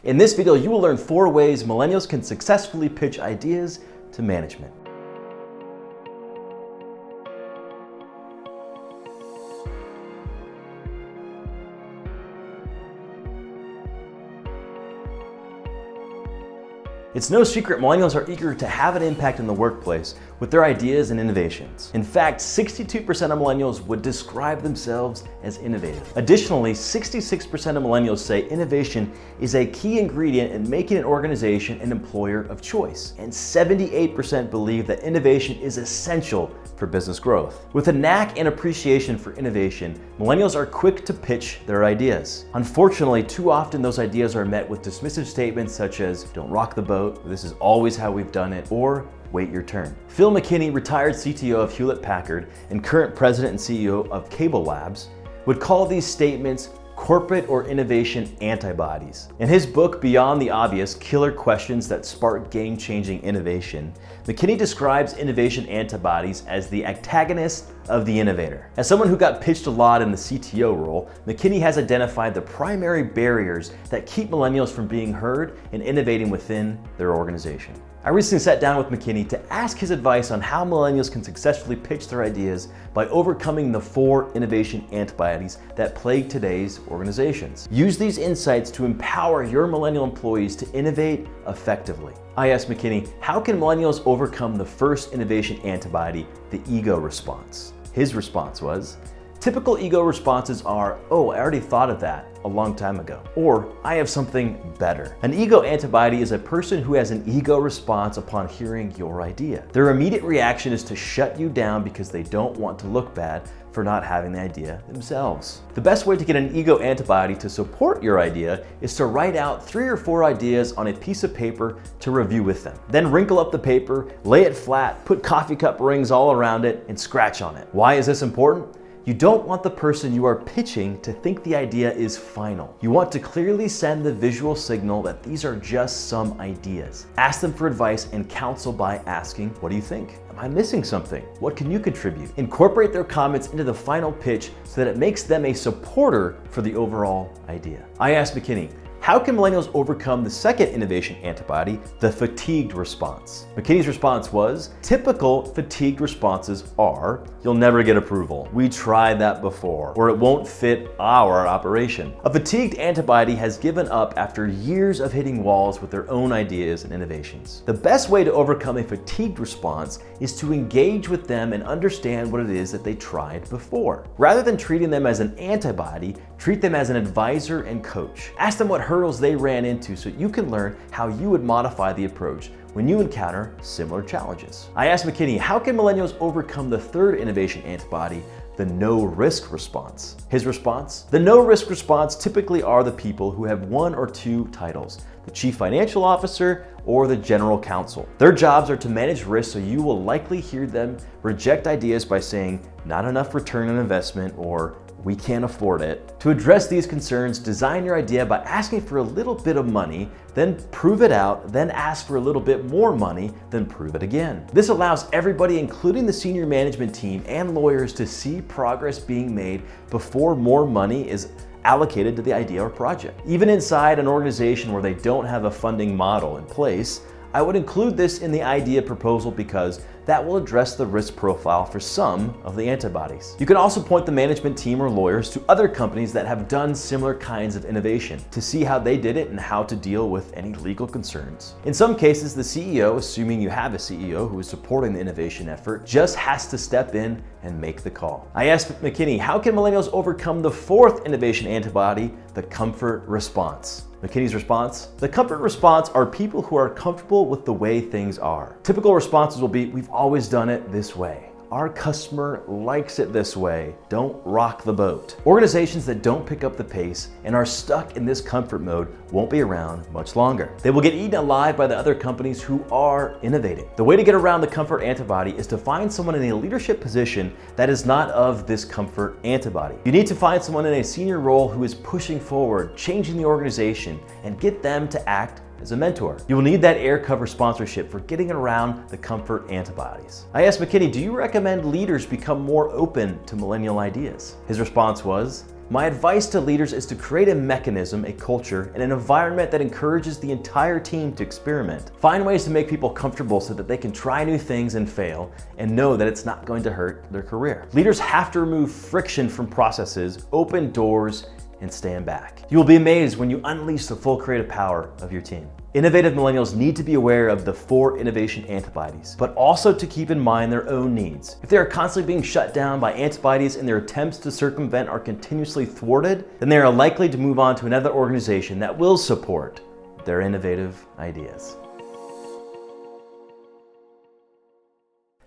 In this video, you will learn 4 ways millennials can successfully pitch ideas to management. It's no secret millennials are eager to have an impact in the workplace with their ideas and innovations. In fact, 62% of millennials would describe themselves as innovative. Additionally, 66% of millennials say innovation is a key ingredient in making an organization an employer of choice. And 78% believe that innovation is essential for business growth. With a knack and appreciation for innovation, millennials are quick to pitch their ideas. Unfortunately, too often those ideas are met with dismissive statements such as, "Don't rock the boat," "This is always how we've done it," or "Wait your turn." Phil McKinney, retired CTO of Hewlett-Packard and current president and CEO of Cable Labs, would call these statements corporate or innovation antibodies. In his book, Beyond the Obvious: Killer Questions That Spark Game-Changing Innovation, McKinney describes innovation antibodies as the antagonist of the innovator. As someone who got pitched a lot in the CTO role, McKinney has identified the primary barriers that keep millennials from being heard and innovating within their organization. I recently sat down with McKinney to ask his advice on how millennials can successfully pitch their ideas by overcoming the 4 innovation antibodies that plague today's organizations. Use these insights to empower your millennial employees to innovate effectively. I asked McKinney, how can millennials overcome the first innovation antibody, the ego response? His response was, typical ego responses are, "Oh, I already thought of that a long time ago," or "I have something better." An ego antibody is a person who has an ego response upon hearing your idea. Their immediate reaction is to shut you down because they don't want to look bad for not having the idea themselves. The best way to get an ego antibody to support your idea is to write out 3 or 4 ideas on a piece of paper to review with them. Then wrinkle up the paper, lay it flat, put coffee cup rings all around it, and scratch on it. Why is this important? You don't want the person you are pitching to think the idea is final. You want to clearly send the visual signal that these are just some ideas. Ask them for advice and counsel by asking, "What do you think? Am I missing something? What can you contribute?" Incorporate their comments into the final pitch so that it makes them a supporter for the overall idea. I asked McKinney, how can millennials overcome the second innovation antibody, the fatigued response? McKinney's response was, typical fatigued responses are, "You'll never get approval. We tried that before," or "It won't fit our operation." A fatigued antibody has given up after years of hitting walls with their own ideas and innovations. The best way to overcome a fatigued response is to engage with them and understand what it is that they tried before. Rather than treating them as an antibody, treat them as an advisor and coach. Ask them what hurdles they ran into so you can learn how you would modify the approach when you encounter similar challenges. I asked McKinney, how can millennials overcome the third innovation antibody, the no-risk response? His response? The no-risk response typically are the people who have 1 or 2 titles, the chief financial officer or the general counsel. Their jobs are to manage risk, so you will likely hear them reject ideas by saying, "Not enough return on investment," or "We can't afford it." To address these concerns, design your idea by asking for a little bit of money, then prove it out, then ask for a little bit more money, then prove it again. This allows everybody, including the senior management team and lawyers, to see progress being made before more money is allocated to the idea or project. Even inside an organization where they don't have a funding model in place, I would include this in the idea proposal because that will address the risk profile for some of the antibodies. You can also point the management team or lawyers to other companies that have done similar kinds of innovation to see how they did it and how to deal with any legal concerns. In some cases, the CEO, assuming you have a CEO who is supporting the innovation effort, just has to step in and make the call. I asked McKinney, how can millennials overcome the 4th innovation antibody, the comfort response? McKinney's response? The comfort response are people who are comfortable with the way things are. Typical responses will be, "We've always done it this way. Our customer likes it this way. Don't rock the boat." Organizations that don't pick up the pace and are stuck in this comfort mode won't be around much longer. They will get eaten alive by the other companies who are innovating. The way to get around the comfort antibody is to find someone in a leadership position that is not of this comfort antibody. You need to find someone in a senior role who is pushing forward, changing the organization, and get them to act as a mentor. You will need that air cover sponsorship for getting around the comfort antibodies. I asked McKinney, do you recommend leaders become more open to millennial ideas? His response was, My advice to leaders is to create a mechanism, a culture, and an environment that encourages the entire team to experiment. Find ways to make people comfortable so that they can try new things and fail, and know that it's not going to hurt their career. Leaders have to remove friction from processes, open doors, and stand back. You will be amazed when you unleash the full creative power of your team. Innovative millennials need to be aware of the 4 innovation antibodies, but also to keep in mind their own needs. If they are constantly being shut down by antibodies and their attempts to circumvent are continuously thwarted, then they are likely to move on to another organization that will support their innovative ideas.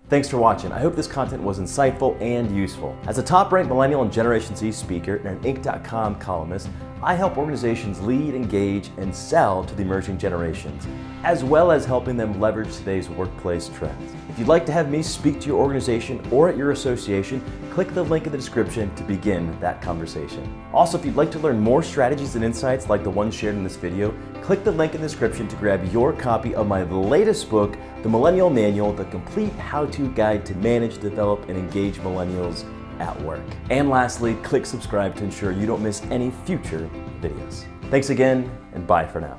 Thanks for watching. I hope this content was insightful and useful. As a top-ranked Millennial and Generation Z speaker and an Inc.com columnist, I help organizations lead, engage, and sell to the emerging generations, as well as helping them leverage today's workplace trends. If you'd like to have me speak to your organization or at your association, click the link in the description to begin that conversation. Also, if you'd like to learn more strategies and insights like the ones shared in this video, click the link in the description to grab your copy of my latest book, The Millennial Manual, the complete how-to guide to manage, develop, and engage millennials at work. And lastly, click subscribe to ensure you don't miss any future videos. Thanks again, and bye for now.